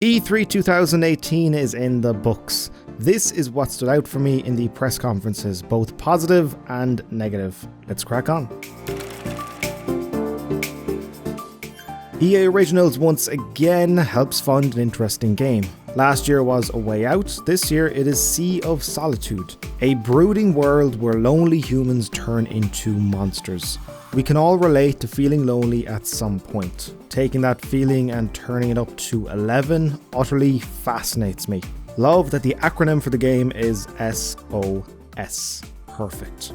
E3 2018 is in the books. This is what stood out for me in the press conferences, both positive and negative. Let's crack on. EA Originals once again helps fund an interesting game. Last year was A Way Out, this year it is Sea of Solitude, a brooding world where lonely humans turn into monsters. We can all relate to feeling lonely at some point. Taking that feeling and turning it up to 11 utterly fascinates me. Love that the acronym for the game is SOS. Perfect.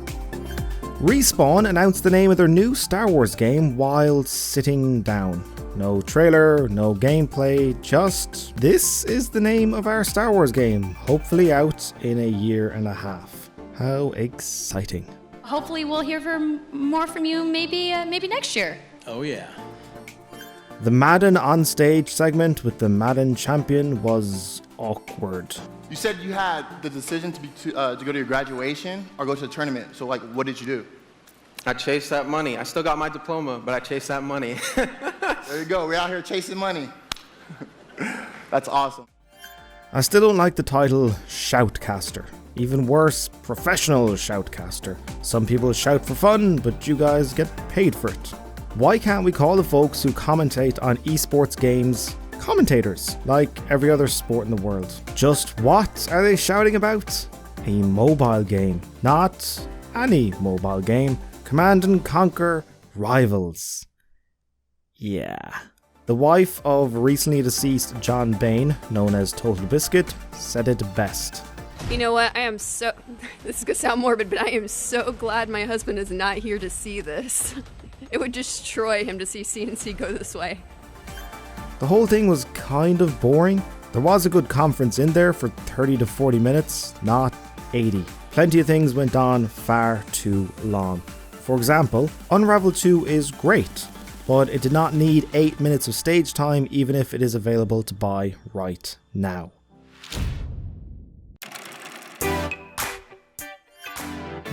Respawn announced the name of their new Star Wars game while sitting down. No trailer, no gameplay, just this is the name of our Star Wars game, hopefully out in a year and a half. How exciting. Hopefully we'll hear more from you maybe next year. Oh yeah. The Madden on stage segment with the Madden champion was awkward. You said you had the decision to go to your graduation or go to a tournament. So what did you do? I chased that money. I still got my diploma, but I chased that money. There you go. We're out here chasing money. That's awesome. I still don't like the title Shoutcaster. Even worse, professional shoutcaster. Some people shout for fun, but you guys get paid for it. Why can't we call the folks who commentate on esports games commentators, like every other sport in the world? Just what are they shouting about? A mobile game, not any mobile game. Command & Conquer Rivals. Yeah. The wife of recently deceased John Bain, known as Total Biscuit, said it best. You know what, this is gonna sound morbid, but I am so glad my husband is not here to see this. It would destroy him to see CNC go this way. The whole thing was kind of boring. There was a good conference in there for 30 to 40 minutes, not 80. Plenty of things went on far too long. For example, Unravel 2 is great, but it did not need 8 minutes of stage time even if it is available to buy right now.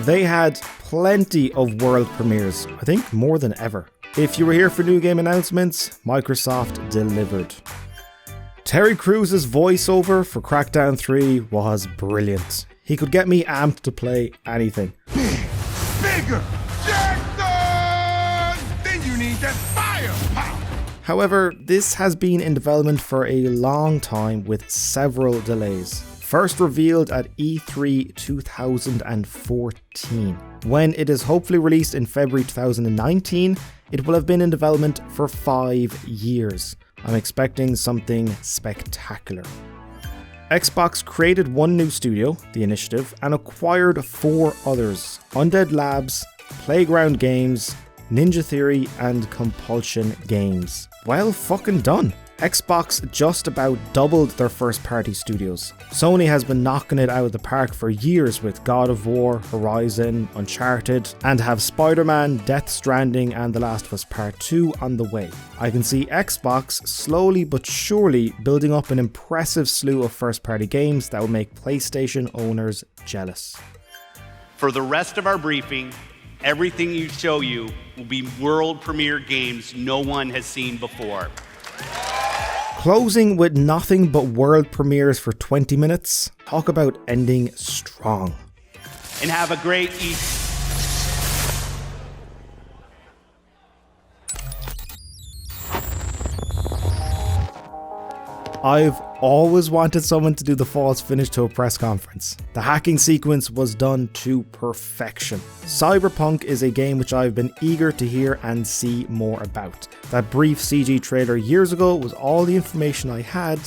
They had plenty of world premieres, I think more than ever. If you were here for new game announcements, Microsoft delivered. Terry Crews's voiceover for Crackdown 3 was brilliant. He could get me amped to play anything. Bigger! Jackson! Then you need that firepower! However, this has been in development for a long time with several delays. First revealed at E3 2014. When it is hopefully released in February 2019, it will have been in development for 5 years. I'm expecting something spectacular. Xbox created one new studio, The Initiative, and acquired 4 others: Undead Labs, Playground Games, Ninja Theory, and Compulsion Games. Well fucking done. Xbox just about doubled their first-party studios. Sony has been knocking it out of the park for years with God of War, Horizon, Uncharted, and have Spider-Man, Death Stranding, and The Last of Us Part 2 on the way. I can see Xbox slowly but surely building up an impressive slew of first-party games that will make PlayStation owners jealous. For the rest of our briefing, everything you show you will be world premiere games no one has seen before. Closing with nothing but world premieres for 20 minutes. Talk about ending strong. And have a great Easter. I've always wanted someone to do the false finish to a press conference. The hacking sequence was done to perfection. Cyberpunk is a game which I've been eager to hear and see more about. That brief CG trailer years ago was all the information I had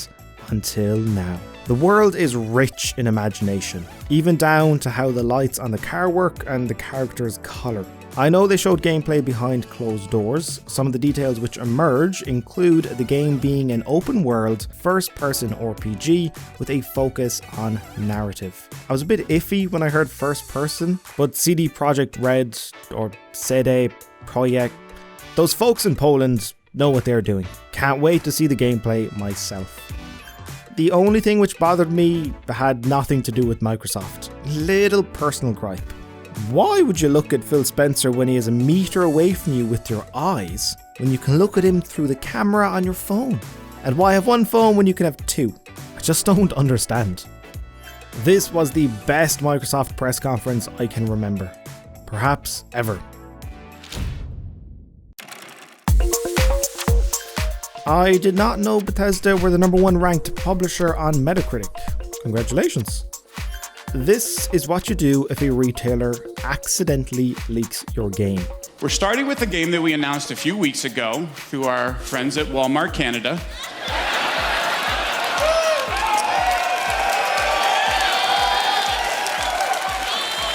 until now. The world is rich in imagination, even down to how the lights on the car work and the character's colour. I know they showed gameplay behind closed doors. Some of the details which emerge include the game being an open world, first-person RPG with a focus on narrative. I was a bit iffy when I heard first person, but CD Projekt Red, or CD Projekt, those folks in Poland know what they're doing. Can't wait to see the gameplay myself. The only thing which bothered me had nothing to do with Microsoft. Little personal gripe. Why would you look at Phil Spencer when he is a meter away from you with your eyes, when you can look at him through the camera on your phone? And why have one phone when you can have two? I just don't understand. This was the best Microsoft press conference I can remember. Perhaps ever. I did not know Bethesda were the #1 ranked publisher on Metacritic. Congratulations. This is what you do if a retailer accidentally leaks your game. We're starting with a game that we announced a few weeks ago through our friends at Walmart Canada.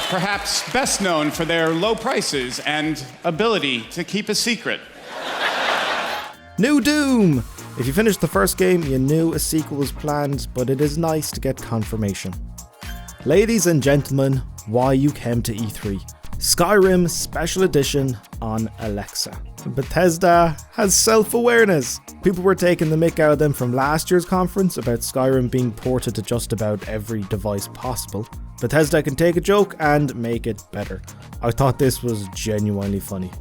Perhaps best known for their low prices and ability to keep a secret. New Doom! If you finished the first game, you knew a sequel was planned, but it is nice to get confirmation. Ladies and gentlemen, why you came to E3. Skyrim Special Edition on Alexa. Bethesda has self-awareness. People were taking the mick out of them from last year's conference about Skyrim being ported to just about every device possible. Bethesda can take a joke and make it better. I thought this was genuinely funny.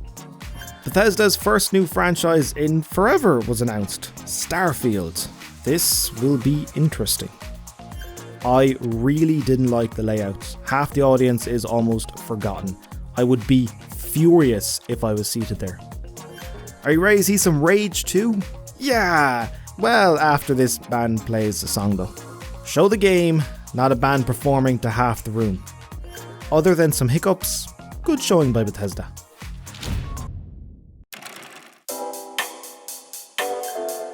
Bethesda's first new franchise in forever was announced, Starfield. This will be interesting. I really didn't like the layout. Half the audience is almost forgotten. I would be furious if I was seated there. Are you ready to see some rage too? Yeah! Well, after this band plays a song though. Show the game, not a band performing to half the room. Other than some hiccups, good showing by Bethesda.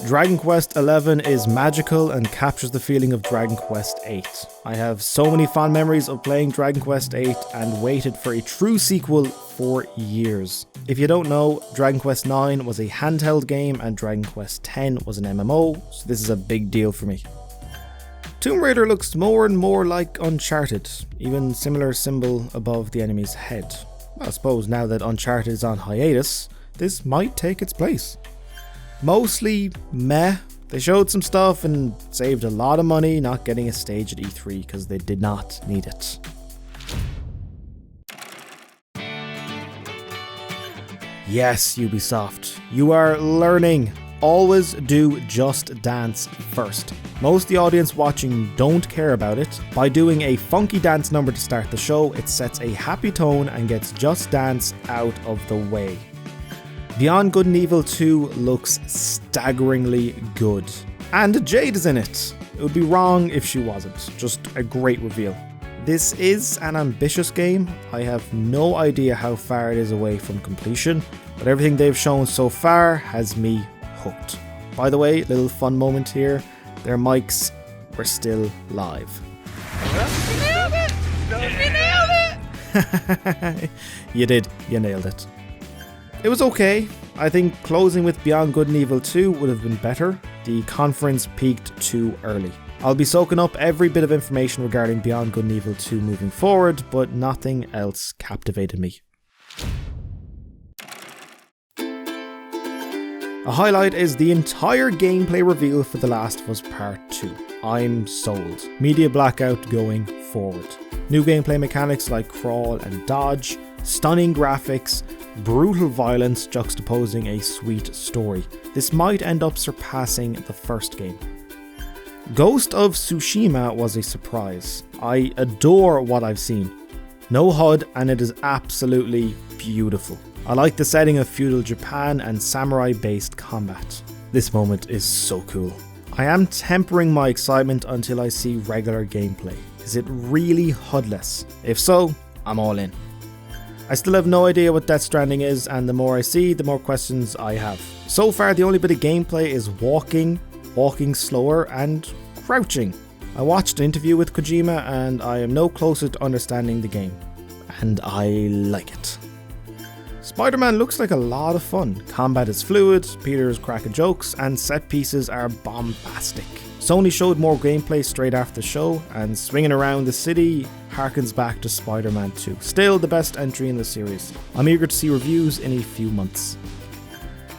Dragon Quest XI is magical and captures the feeling of Dragon Quest VIII. I have so many fond memories of playing Dragon Quest VIII and waited for a true sequel for years. If you don't know, Dragon Quest IX was a handheld game and Dragon Quest X was an MMO, so this is a big deal for me. Tomb Raider looks more and more like Uncharted, even similar symbol above the enemy's head. I suppose now that Uncharted is on hiatus, this might take its place. Mostly meh. They showed some stuff and saved a lot of money not getting a stage at E3 because they did not need it. Yes, Ubisoft, you are learning. Always do Just Dance first. Most of the audience watching don't care about it. By doing a funky dance number to start the show, it sets a happy tone and gets Just Dance out of the way. Beyond Good and Evil 2 looks staggeringly good. And Jade is in it. It would be wrong if she wasn't. Just a great reveal. This is an ambitious game. I have no idea how far it is away from completion, but everything they've shown so far has me hooked. By the way, little fun moment here. Their mics were still live. You nailed it! You nailed it! You did. You nailed it. It was okay. I think closing with Beyond Good and Evil 2 would have been better. The conference peaked too early. I'll be soaking up every bit of information regarding Beyond Good and Evil 2 moving forward, but nothing else captivated me. A highlight is the entire gameplay reveal for The Last of Us Part 2. I'm sold. Media blackout going forward. New gameplay mechanics like crawl and dodge, stunning graphics, brutal violence juxtaposing a sweet story. This might end up surpassing the first game. Ghost of Tsushima was a surprise. I adore what I've seen. No HUD and it is absolutely beautiful. I like the setting of feudal Japan and samurai-based combat. This moment is so cool. I am tempering my excitement until I see regular gameplay. Is it really HUD-less? If so, I'm all in. I still have no idea what Death Stranding is, and the more I see, the more questions I have. So far, the only bit of gameplay is walking slower, and crouching. I watched an interview with Kojima, and I am no closer to understanding the game. And I like it. Spider-Man looks like a lot of fun. Combat is fluid, Peter's cracking jokes, and set pieces are bombastic. Sony showed more gameplay straight after the show, and swinging around the city harkens back to Spider-Man 2. Still the best entry in the series. I'm eager to see reviews in a few months.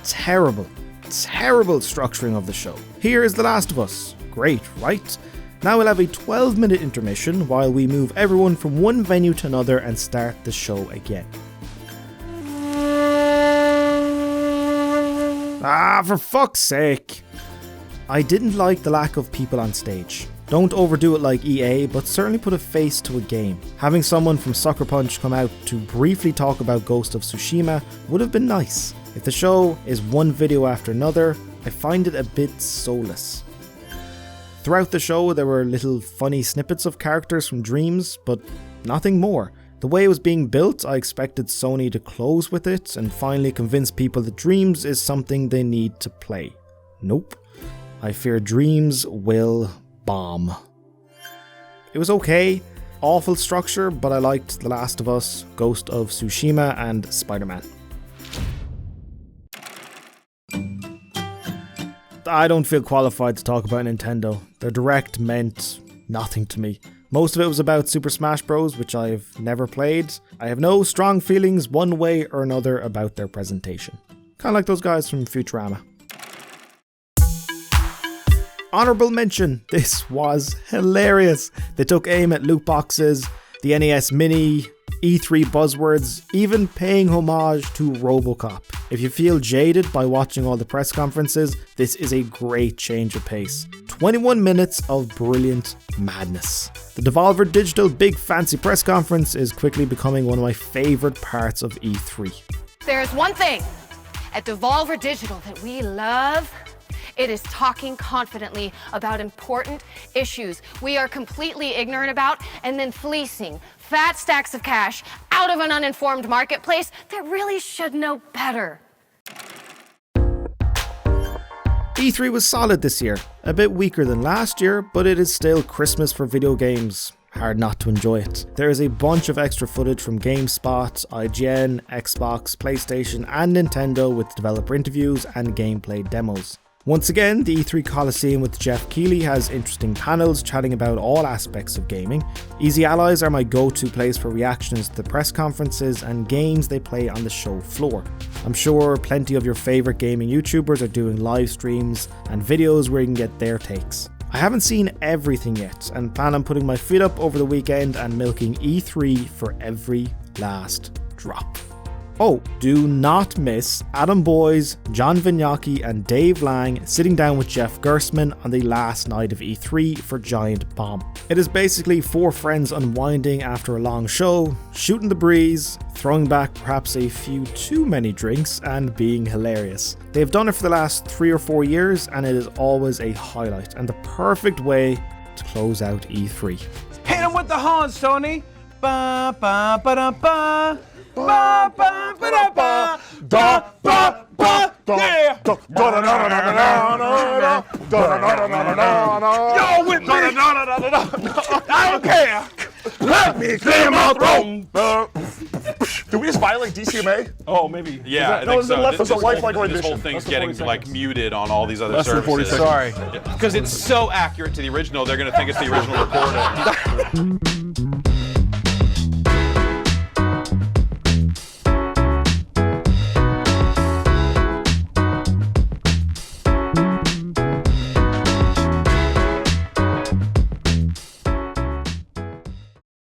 Terrible structuring of the show. Here is The Last of Us. Great, right? Now we'll have a 12-minute intermission while we move everyone from one venue to another and start the show again. Ah, for fuck's sake. I didn't like the lack of people on stage. Don't overdo it like EA, but certainly put a face to a game. Having someone from Sucker Punch come out to briefly talk about Ghost of Tsushima would have been nice. If the show is one video after another, I find it a bit soulless. Throughout the show, there were little funny snippets of characters from Dreams, but nothing more. The way it was being built, I expected Sony to close with it and finally convince people that Dreams is something they need to play. Nope. I fear Dreams will bomb. It was okay. Awful structure, but I liked The Last of Us, Ghost of Tsushima, and Spider-Man. I don't feel qualified to talk about Nintendo. Their Direct meant nothing to me. Most of it was about Super Smash Bros, which I've never played. I have no strong feelings one way or another about their presentation. Kind of like those guys from Futurama. Honorable mention, this was hilarious. They took aim at loot boxes, the NES Mini, E3 buzzwords, even paying homage to RoboCop. If you feel jaded by watching all the press conferences, this is a great change of pace. 21 minutes of brilliant madness. The Devolver Digital Big Fancy Press Conference is quickly becoming one of my favourite parts of E3. There's one thing at Devolver Digital that we love. It is talking confidently about important issues we are completely ignorant about and then fleecing fat stacks of cash out of an uninformed marketplace that really should know better. E3 was solid this year, a bit weaker than last year, but it is still Christmas for video games. Hard not to enjoy it. There is a bunch of extra footage from GameSpot, IGN, Xbox, PlayStation and Nintendo with developer interviews and gameplay demos. Once again, the E3 Coliseum with Jeff Keighley has interesting panels chatting about all aspects of gaming. Easy Allies are my go-to place for reactions to the press conferences and games they play on the show floor. I'm sure plenty of your favourite gaming YouTubers are doing live streams and videos where you can get their takes. I haven't seen everything yet and plan on putting my feet up over the weekend and milking E3 for every last drop. Oh, do not miss Adam Boyes, John Vignacchi and Dave Lang sitting down with Jeff Gerstmann on the last night of E3 for Giant Bomb. It is basically four friends unwinding after a long show, shooting the breeze, throwing back perhaps a few too many drinks and being hilarious. They've done it for the last 3 or 4 years and it is always a highlight and the perfect way to close out E3. Hit him with the horns, Tony. Ba ba ba da ba. Ba ba ba da ba. Da ba ba. Yeah. Yo, with me. I don't care. Let me clear my throat. Did we just violate DCMA? Oh, maybe. Yeah, I think so. This whole thing's getting like muted on all these other services. Sorry. Because it's so accurate to the original, they're going to think it's the original recording.